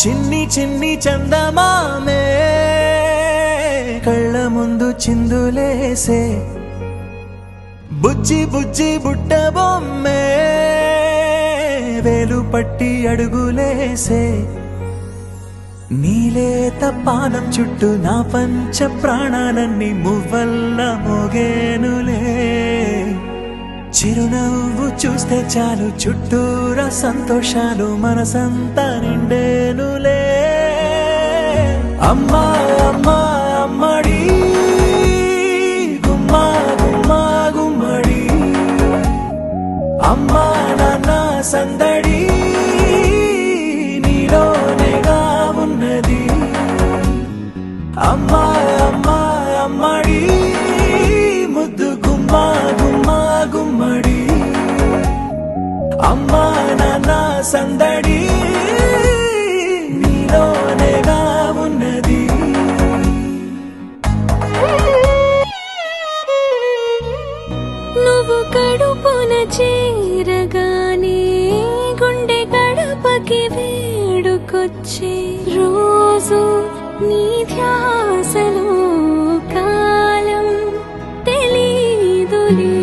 చిన్ని చిన్ని చందమామే కళ్ళ ముందు చిందులేసే బుజ్జి బుజ్జి బుట్ట బొమ్మే వేలు పట్టి అడుగులేసే నీలేత పానం చుట్టూ నా పంచ ప్రాణాలన్నీ మువ్వల్ల మోగేనులే చిరునవ్వు చూస్తే చాలు చుట్టూరా సంతోషాలు మనసంతా నిండేనులే అమ్మా అమ్మా అమ్మడి గుమ్మా గుమ్మా గుమ్మడి అమ్మా నాన్న సందడి నీలోనేగా ఉన్నది అమ్మా అమ్మా అమ్మడి ముద్దు గుమ్మా గుమ్మా గుమ్మడి అమ్మా నాన్న సందడి నీలోనేగా ఉన్నది నువ్వు కడుపున చేరగానే గుండె గడపకి వేడుకొచ్చే రోజు నీ ధ్యాసలో కాలం తెలీదులే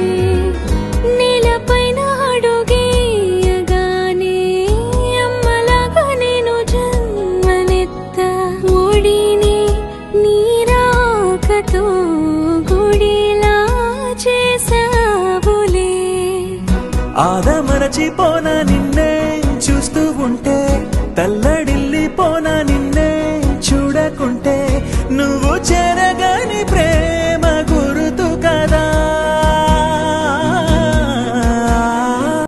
నేలపైన అడుగేయగానే అమ్మలాగా నేను జన్మనెత్త ఒడిని నీ రాకతో గుడిలా చేసావులే ఆదమరచిపోనా నిన్నే చూస్తూ ఉంటే తల్లడిల్లిపోనా